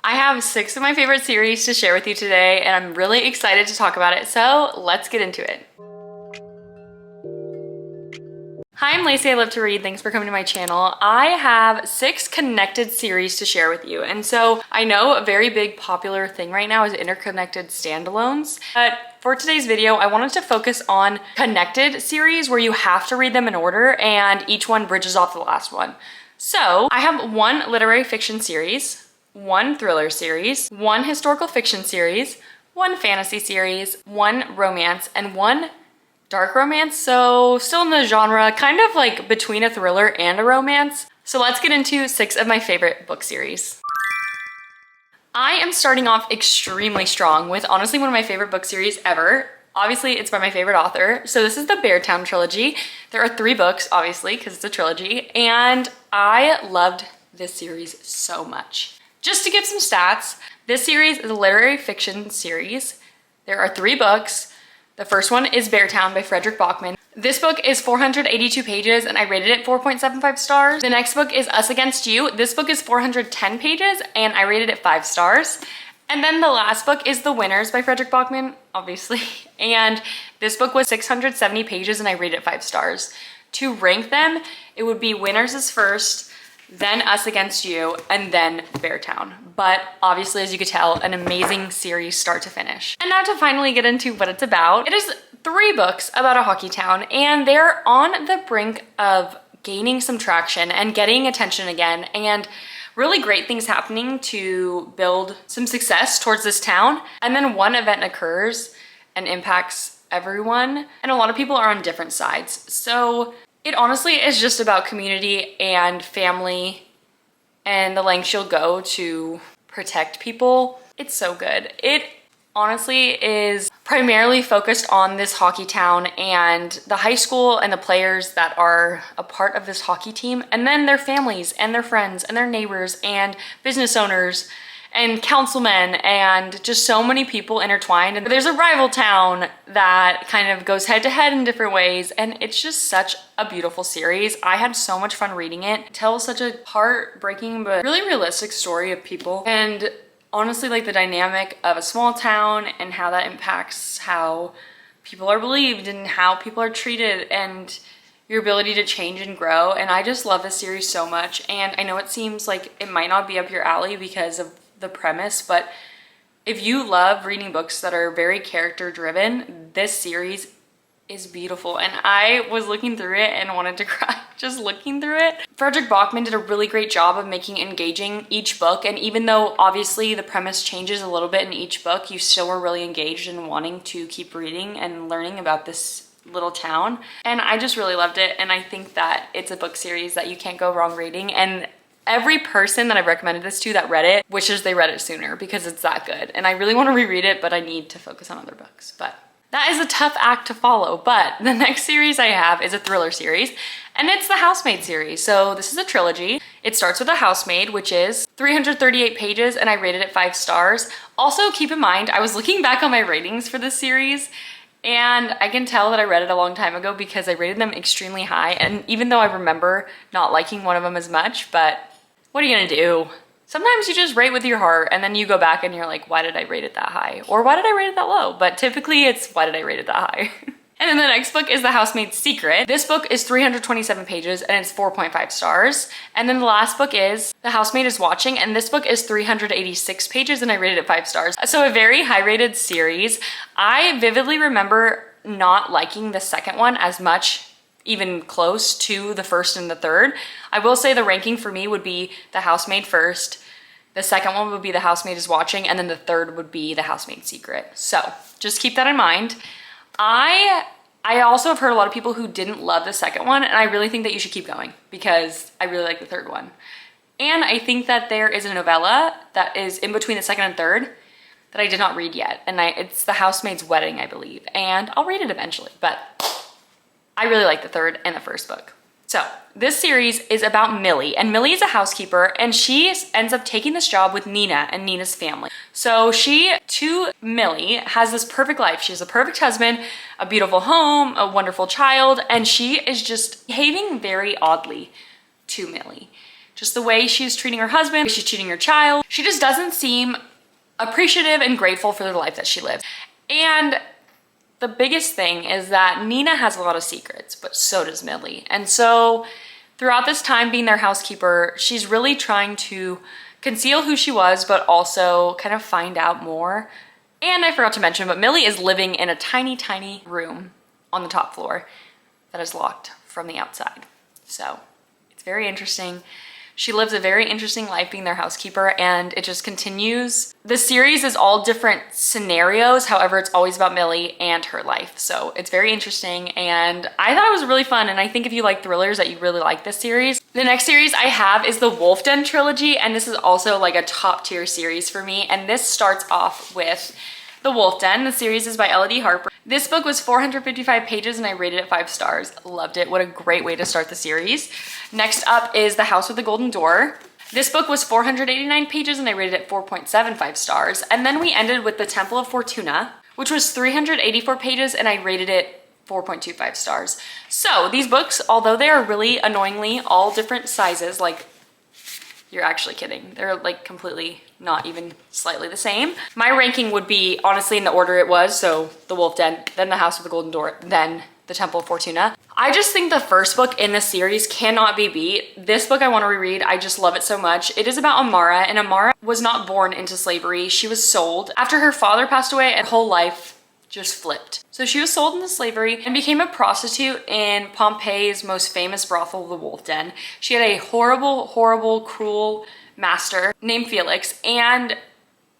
I have 6 of my favorite series to share with you today, and I'm really excited to talk about it, so let's get into it. Hi, I'm Lacey, I love to read. Thanks for coming to my channel. I have 6 connected series to share with you. And so I know a very big popular thing right now is interconnected standalones. But for today's video, I wanted to focus on connected series where you have to read them in order and each one bridges off the last one. So I have 1 literary fiction series, 1 thriller series, 1 historical fiction series, 1 fantasy series, 1 romance, and 1 dark romance, so still in the genre, kind of like between a thriller and a romance. So let's get into 6 of my favorite book series. I am starting off extremely strong with honestly one of my favorite book series ever. Obviously, it's by my favorite author. So this is the Beartown trilogy. There are 3 books, obviously, because it's a trilogy, and I loved this series so much. Just to give some stats, this series is a literary fiction series. There are 3 books. The first one is Beartown by Frederick Bachman. This book is 482 pages and I rated it 4.75 stars. The next book is Us Against You. This book is 410 pages and I rated it 5 stars. And then the last book is The Winners by Frederick Bachman, obviously. And this book was 670 pages and I rated it 5 stars. To rank them, it would be Winners is first, then Us Against You, and then Beartown. But obviously, as you could tell, an amazing series start to finish. And now to finally get into what it's about. It is 3 books about a hockey town, and they're on the brink of gaining some traction and getting attention again, and really great things happening to build some success towards this town. And then one event occurs and impacts everyone, and a lot of people are on different sides. So it honestly is just about community and family and the lengths you'll go to protect people. It's so good. It honestly is primarily focused on this hockey town and the high school and the players that are a part of this hockey team, and then their families and their friends and their neighbors and business owners and councilmen and just so many people intertwined. And there's a rival town that kind of goes head to head in different ways. And it's just such a beautiful series. I had so much fun reading it. It tells such a heartbreaking but really realistic story of people. And honestly, like the dynamic of a small town and how that impacts how people are believed and how people are treated and your ability to change and grow. And I just love this series so much. And I know it seems like it might not be up your alley because of the premise, but if you love reading books that are very character driven, this series is beautiful. And I was looking through it and wanted to cry just looking through it. Frederick Bachman did a really great job of making engaging each book, and even though obviously the premise changes a little bit in each book, you still were really engaged in wanting to keep reading and learning about this little town. And I just really loved it, and I think that it's a book series that you can't go wrong reading. And every person that I've recommended this to that read it wishes they read it sooner because it's that good. And I really want to reread it, but I need to focus on other books. But that is a tough act to follow. But the next series I have is a thriller series, and it's the Housemaid series. So this is a trilogy. It starts with a Housemaid, which is 338 pages, and I rated it 5 stars. Also, keep in mind, I was looking back on my ratings for this series, and I can tell that I read it a long time ago because I rated them extremely high. And even though I remember not liking one of them as much, but what are you gonna do? Sometimes you just rate with your heart and then you go back and you're like, why did I rate it that high? Or why did I rate it that low? But typically it's, why did I rate it that high? And then the next book is The Housemaid's Secret. This book is 327 pages and it's 4.5 stars. And then the last book is The Housemaid is Watching, and this book is 386 pages and I rated it 5 stars. So a very high rated series. I vividly remember not liking the second one as much, even close to the first and the third. I will say the ranking for me would be The Housemaid first, the second one would be The Housemaid is Watching, and then the third would be The Housemaid's Secret. So just keep that in mind. I also have heard a lot of people who didn't love the second one, and I really think that you should keep going because I really like the third one. And I think that there is a novella that is in between the second and third that I did not read yet, and it's The Housemaid's Wedding, I believe, and I'll read it eventually, but I really like the third and the first book. So this series is about Millie, and Millie is a housekeeper, and she ends up taking this job with Nina and Nina's family. So she, to Millie, has this perfect life. She has a perfect husband, a beautiful home, a wonderful child, and she is just behaving very oddly to Millie. just the way she's treating her husband, she's treating her child. She just doesn't seem appreciative and grateful for the life that she lives. And the biggest thing is that Nina has a lot of secrets, but so does Millie. And so throughout this time being their housekeeper, she's really trying to conceal who she was, but also kind of find out more. And I forgot to mention, but Millie is living in a tiny, tiny room on the top floor that is locked from the outside. So it's very interesting. She lives a very interesting life being their housekeeper, and it just continues. The series is all different scenarios. However, it's always about Millie and her life. So it's very interesting, and I thought it was really fun. And I think if you like thrillers, that you really like this series. The next series I have is the Wolf Den trilogy, and this is also like a top tier series for me. And this starts off with The Wolf Den. The series is by Elodie Harper. This book was 455 pages and I rated it 5 stars. Loved it. What a great way to start the series. Next up is The House with the Golden Door. This book was 489 pages and I rated it 4.75 stars. And then we ended with The Temple of Fortuna, which was 384 pages and I rated it 4.25 stars. So these books, although they are really annoyingly all different sizes, like, you're actually kidding. They're like completely not even slightly the same. My ranking would be honestly in the order it was. So The Wolf Den, then The House with the Golden Door, then The Temple of Fortuna. I just think the first book in the series cannot be beat. This book I want to reread. I just love it so much. It is about Amara, and Amara was not born into slavery. She was sold after her father passed away, and her whole life just flipped. So she was sold into slavery and became a prostitute in Pompeii's most famous brothel, the Wolf Den. She had a horrible, horrible, cruel master named Felix, and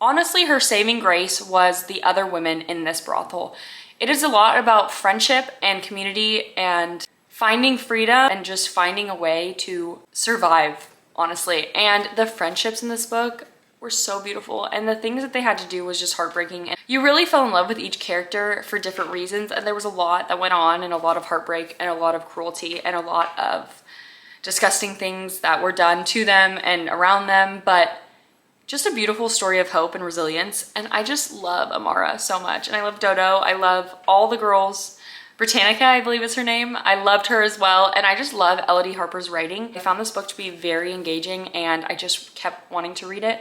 honestly her saving grace was the other women in this brothel. It is a lot about friendship and community and finding freedom and just finding a way to survive, honestly. And the friendships in this book were so beautiful, and the things that they had to do was just heartbreaking. And you really fell in love with each character for different reasons, and there was a lot that went on, and a lot of heartbreak and a lot of cruelty and a lot of disgusting things that were done to them and around them, but just a beautiful story of hope and resilience. And I just love Amara so much, and I love Dodo. I love all the girls. Britannica, I believe is her name. I loved her as well, and I just love Elodie Harper's writing. I found this book to be very engaging, and I just kept wanting to read it.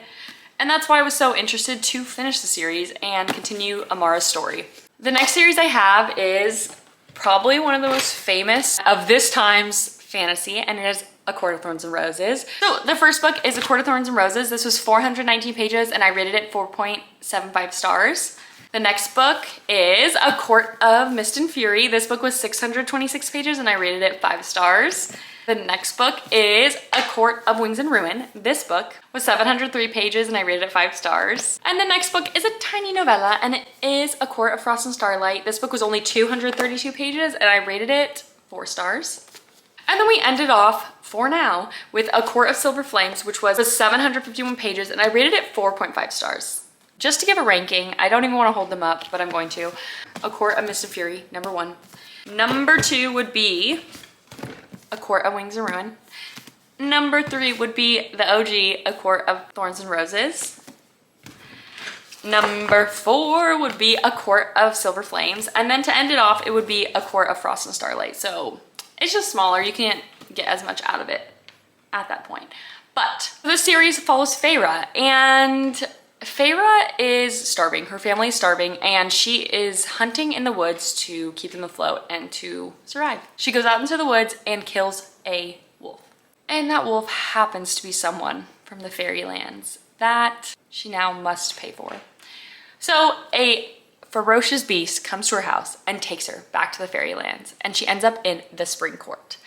And that's why I was so interested to finish the series and continue Amara's story. The next series I have is probably one of the most famous of this time's fantasy, and it is A Court of Thorns and Roses. So the first book is A Court of Thorns and Roses. This was 419 pages and I rated it 4.75 stars. The next book is A Court of Mist and Fury. This book was 626 pages and I rated it 5 stars. The next book is A Court of Wings and Ruin. This book was 703 pages and I rated it 5 stars. And the next book is a tiny novella, and it is A Court of Frost and Starlight. This book was only 232 pages and I rated it 4 stars. And then we ended off, for now, with A Court of Silver Flames, which was 751 pages and I rated it 4.5 stars. Just to give a ranking, I don't even want to hold them up, but I'm going to. A Court of Mist and Fury, number 1. Number 2 would be A Court of Wings and Ruin. Number 3 would be the OG, A Court of Thorns and Roses. Number 4 would be A Court of Silver Flames. And then to end it off, it would be A Court of Frost and Starlight. So it's just smaller. You can't get as much out of it at that point. But the series follows Feyre, and Feyre is starving. Her family is starving, and she is hunting in the woods to keep them afloat and to survive. She goes out into the woods and kills a wolf. And that wolf happens to be someone from the fairylands that she now must pay for. So a ferocious beast comes to her house and takes her back to the fairylands, and she ends up in the Spring Court.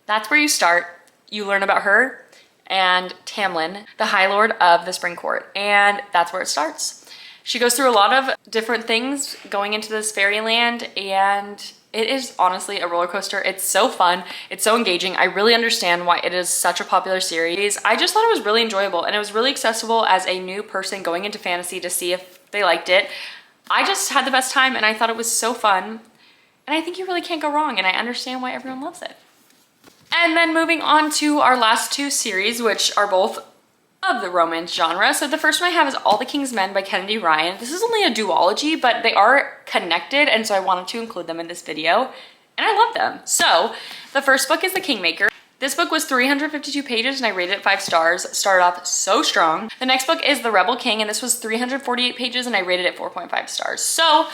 That's where you start. You learn about her and Tamlin, the High Lord of the Spring Court, and that's where it starts. She goes through a lot of different things going into this fairyland, and it is honestly a roller coaster. It's so fun. It's so engaging. I really understand why it is such a popular series. I just thought it was really enjoyable, and it was really accessible as a new person going into fantasy to see if they liked it. I just had the best time, and I thought it was so fun, and I think you really can't go wrong, and I understand why everyone loves it. And then moving on to our last 2 series, which are both of the romance genre. So the first one I have is All the King's Men by Kennedy Ryan. This is only a duology, but they are connected, and so I wanted to include them in this video, and I love them. So the first book is The Kingmaker. This book was 352 pages and I rated it 5 stars. Started off so strong. The next book is The Rebel King and this was 348 pages and I rated it 4.5 stars. So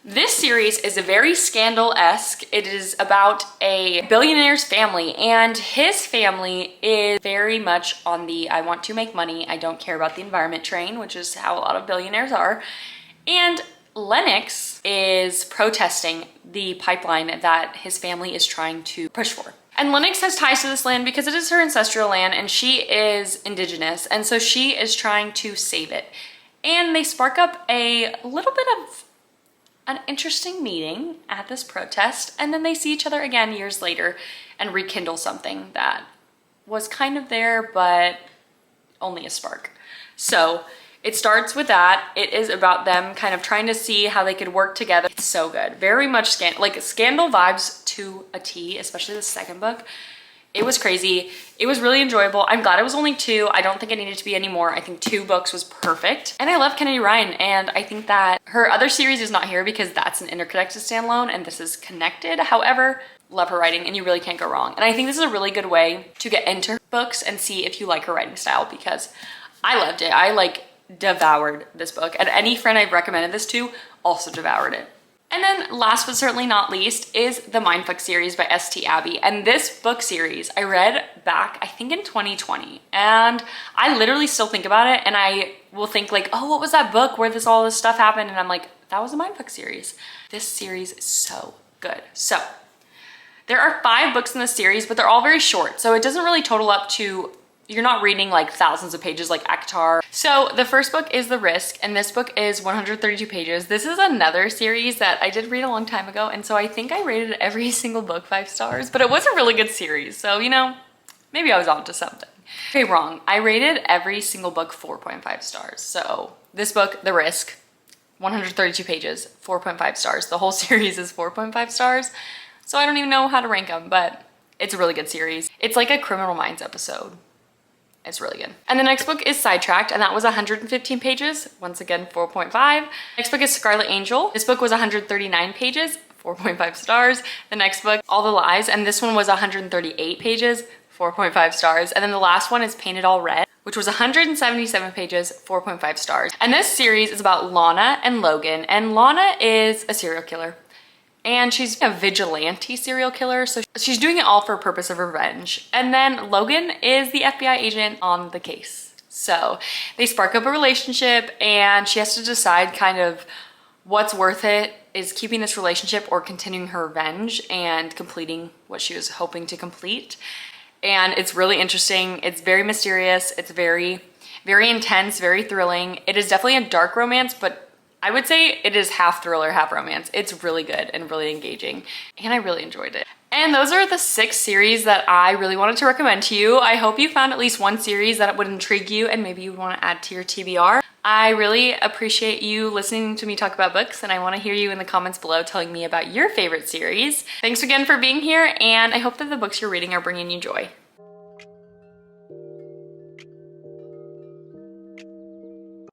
this series is very scandal-esque. It is about a billionaire's family and his family is very much on the I want to make money, I don't care about the environment train, which is how a lot of billionaires are. And Lennox is protesting the pipeline that his family is trying to push for. And Lennox has ties to this land because it is her ancestral land and she is indigenous and so she is trying to save it. And they spark up a little bit of an interesting meeting at this protest and then they see each other again years later and rekindle something that was kind of there but only a spark. So it starts with that. It is about them kind of trying to see how they could work together. It's so good. Very much scandal vibes to a T, especially the second book. It was crazy. It was really enjoyable. I'm glad it was only 2. I don't think it needed to be any more. I think 2 books was perfect. And I love Kennedy Ryan and I think that her other series is not here because that's an interconnected standalone and this is connected. However, love her writing and you really can't go wrong. And I think this is a really good way to get into her books and see if you like her writing style because I loved it. I devoured this book and any friend I've recommended this to also devoured it. And then last but certainly not least is the Mindf series by S.T. Abbey. And this book series I read back, I think in 2020. And I literally still think about it and I will think oh, what was that book where all this stuff happened? And I'm like, that was a Mindf series. This series is so good. So there are 5 books in this series, but they're all very short. So it doesn't really total up to, you're not reading thousands of pages like ACOTAR. So the first book is The Risk, and this book is 132 pages. This is another series that I did read a long time ago, and so I think I rated every single book 5 stars, but it was a really good series. So, maybe I was onto something. Okay, wrong. I rated every single book 4.5 stars. So this book, The Risk, 132 pages, 4.5 stars. The whole series is 4.5 stars. So I don't even know how to rank them, but it's a really good series. It's like a Criminal Minds episode. It's really good. And the next book is Sidetracked, and that was 115 pages. Once again, 4.5. Next book is Scarlet Angel. This book was 139 pages, 4.5 stars. The next book, All the Lies, and this one was 138 pages, 4.5 stars. And then the last one is Painted All Red, which was 177 pages, 4.5 stars. And this series is about Lana and Logan, and Lana is a serial killer. And she's a vigilante serial killer, so she's doing it all for a purpose of revenge. And then Logan is the FBI agent on the case. So they spark up a relationship and she has to decide kind of what's worth it, is keeping this relationship or continuing her revenge and completing what she was hoping to complete. And it's really interesting. It's very mysterious. It's very, very intense, very thrilling. It is definitely a dark romance, but I would say it is half thriller, half romance. It's really good and really engaging, and I really enjoyed it. And those are the 6 series that I really wanted to recommend to you. I hope you found at least one series that would intrigue you and maybe you would want to add to your TBR. I really appreciate you listening to me talk about books, and I want to hear you in the comments below telling me about your favorite series. Thanks again for being here, and I hope that the books you're reading are bringing you joy.